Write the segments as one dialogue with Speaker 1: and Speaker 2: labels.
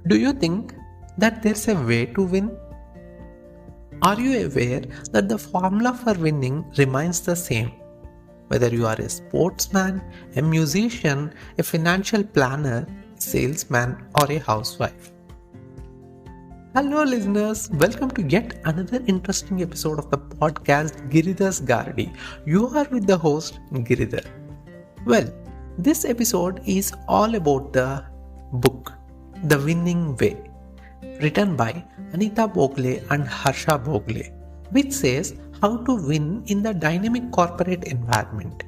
Speaker 1: Do you think that there's a way to win? Are you aware that the formula for winning remains the same? Whether you are a sportsman, a musician, a financial planner, a salesman, or a housewife. Hello, listeners. Welcome to yet another interesting episode of the podcast Giridhar's Gardi. You are with the host Giridhar. Well, this episode is all about the book The Winning Way, written by Anita Bogle and Harsha Bogle, which says how to win in the dynamic corporate environment.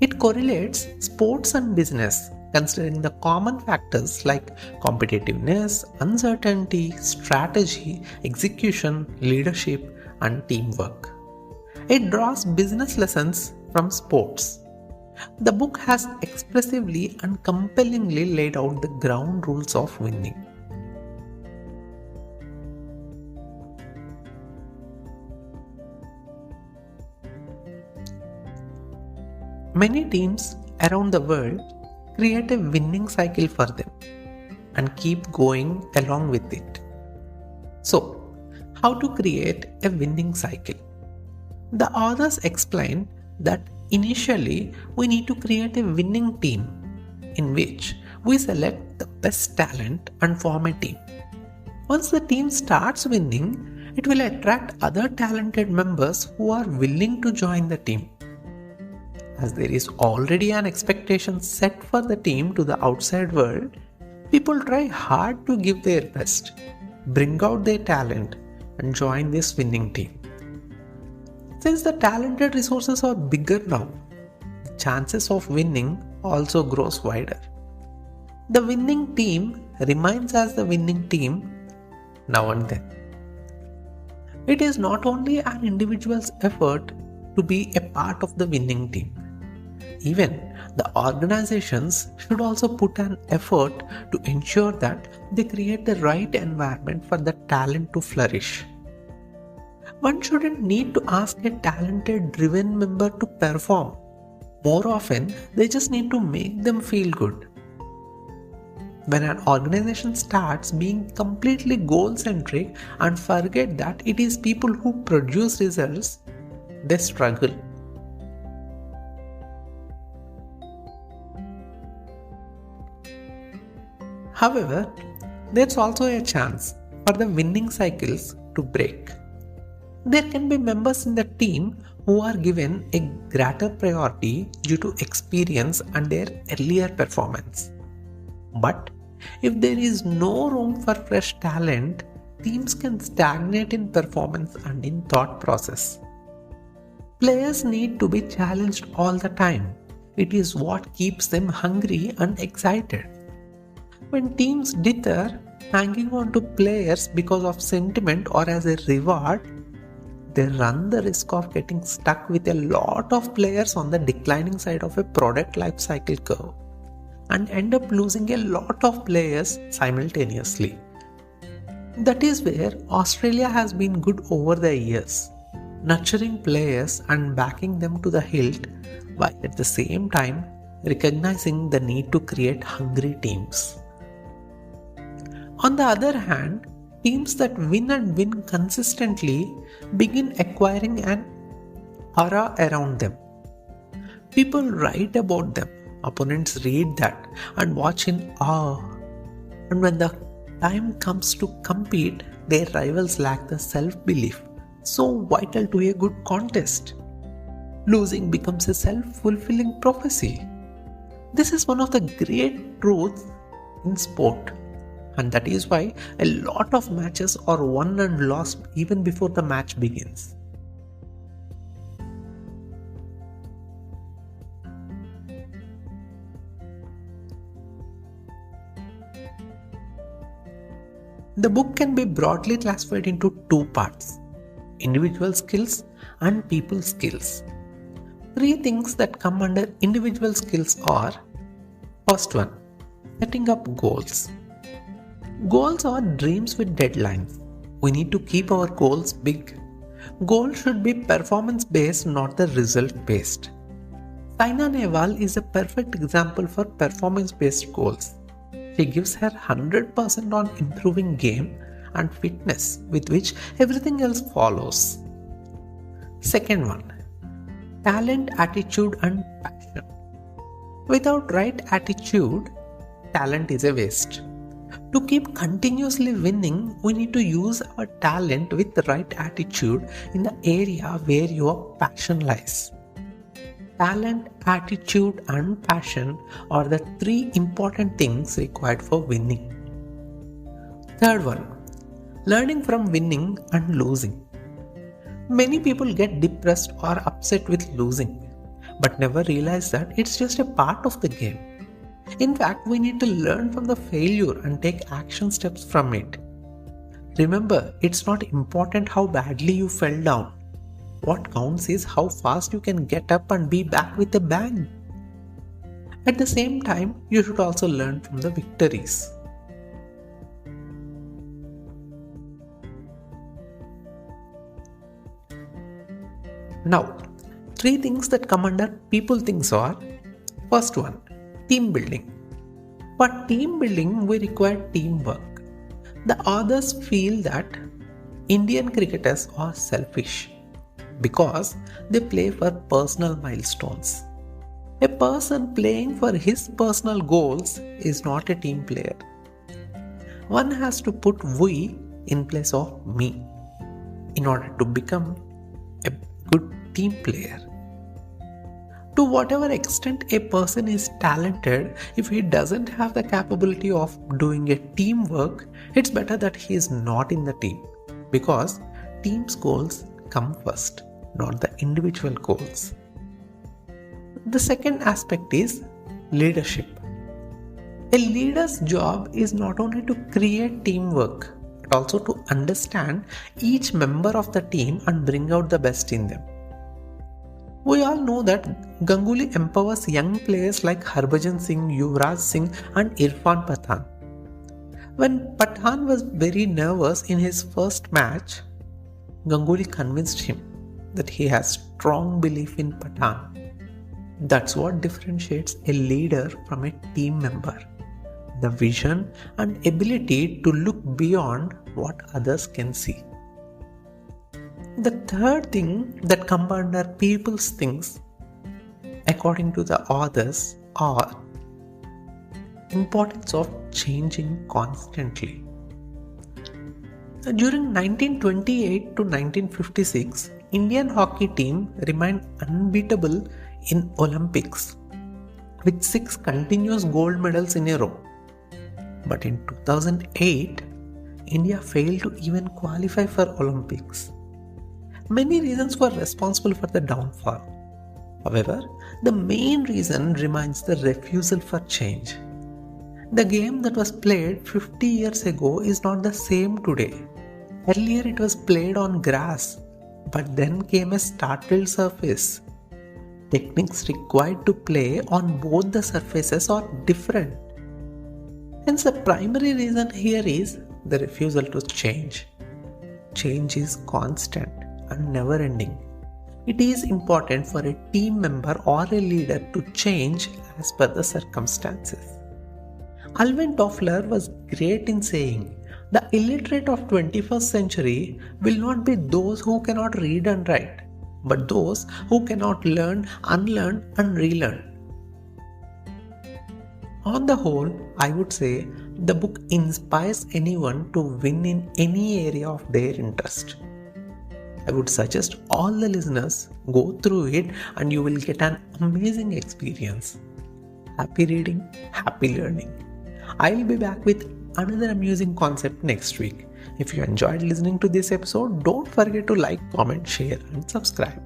Speaker 1: It correlates sports and business, considering the common factors like competitiveness, uncertainty, strategy, execution, leadership, and teamwork. It draws business lessons from sports. The book has expressively and compellingly laid out the ground rules of winning. Many teams around the world create a winning cycle for them and keep going along with it. So, how to create a winning cycle? The authors explain that initially we need to create a winning team in which we select the best talent and form a team. Once the team starts winning, it will attract other talented members who are willing to join the team. As there is already an expectation set for the team to the outside world, people try hard to give their best, bring out their talent, and join this winning team. Since the talented resources are bigger now, the chances of winning also grows wider. The winning team remains as the winning team now and then. It is not only an individual's effort to be a part of the winning team. Even the organizations should also put an effort to ensure that they create the right environment for the talent to flourish. One shouldn't need to ask a talented, driven member to perform. More often, they just need to make them feel good. When an organization starts being completely goal-centric and forget that it is people who produce results, they struggle. However, there's also a chance for the winning cycles to break. There can be members in the team who are given a greater priority due to experience and their earlier performance. But if there is no room for fresh talent, teams can stagnate in performance and in thought process. Players need to be challenged all the time. It is what keeps them hungry and excited. When teams dither, hanging on to players because of sentiment or as a reward, they run the risk of getting stuck with a lot of players on the declining side of a product life cycle curve and end up losing a lot of players simultaneously. That is where Australia has been good over the years, nurturing players and backing them to the hilt while at the same time recognizing the need to create hungry teams. On the other hand, teams that win and win consistently begin acquiring an aura around them. People write about them, opponents read that and watch in awe. And when the time comes to compete, their rivals lack the self-belief so vital to a good contest. Losing becomes a self-fulfilling prophecy. This is one of the great truths in sport. And that is why a lot of matches are won and lost even before the match begins. The book can be broadly classified into two parts: individual skills and people skills. Three things that come under individual skills are: first one, setting up goals. Goals are dreams with deadlines. We need to keep our goals big. Goals should be performance based, not the result based. Saina Nehwal is a perfect example for performance based goals. She gives her 100% on improving game and fitness, with which everything else follows. Second one, talent, attitude, and passion. Without right attitude, talent is a waste. To keep continuously winning, we need to use our talent with the right attitude in the area where your passion lies. Talent, attitude, and passion are the three important things required for winning. Third one, learning from winning and losing. Many people get depressed or upset with losing, but never realize that it's just a part of the game. In fact, we need to learn from the failure and take action steps from it. Remember, it's not important how badly you fell down. What counts is how fast you can get up and be back with a bang. At the same time, you should also learn from the victories. Now, three things that come under people things are: first one, team building. For team building, we require teamwork. The authors feel that Indian cricketers are selfish because they play for personal milestones. A person playing for his personal goals is not a team player. One has to put we in place of me in order to become a good team player. To whatever extent a person is talented, if he doesn't have the capability of doing a teamwork, it's better that he is not in the team, because team's goals come first, not the individual goals. The second aspect is leadership. A leader's job is not only to create teamwork, but also to understand each member of the team and bring out the best in them. We all know that Ganguly empowers young players like Harbhajan Singh, Yuvraj Singh and Irfan Pathan. When Pathan was very nervous in his first match, Ganguly convinced him that he has strong belief in Pathan. That's what differentiates a leader from a team member: the vision and ability to look beyond what others can see. The third thing that comes under people's things, according to the authors, are importance of changing constantly. During 1928 to 1956, Indian hockey team remained unbeatable in Olympics with 6 continuous gold medals in a row. But in 2008, India failed to even qualify for Olympics. Many reasons were responsible for the downfall. However, the main reason remains the refusal for change. The game that was played 50 years ago is not the same today. Earlier it was played on grass, but then came a startled surface. Techniques required to play on both the surfaces are different. Hence, the primary reason here is the refusal to change. Change is constant and never ending. It is important for a team member or a leader to change as per the circumstances. Alvin Toffler was great in saying, the illiterate of 21st century will not be those who cannot read and write, but those who cannot learn, unlearn and relearn. On the whole, I would say the book inspires anyone to win in any area of their interest. I would suggest all the listeners go through it and you will get an amazing experience. Happy reading, happy learning. I will be back with another amusing concept next week. If you enjoyed listening to this episode, don't forget to like, comment, share and subscribe.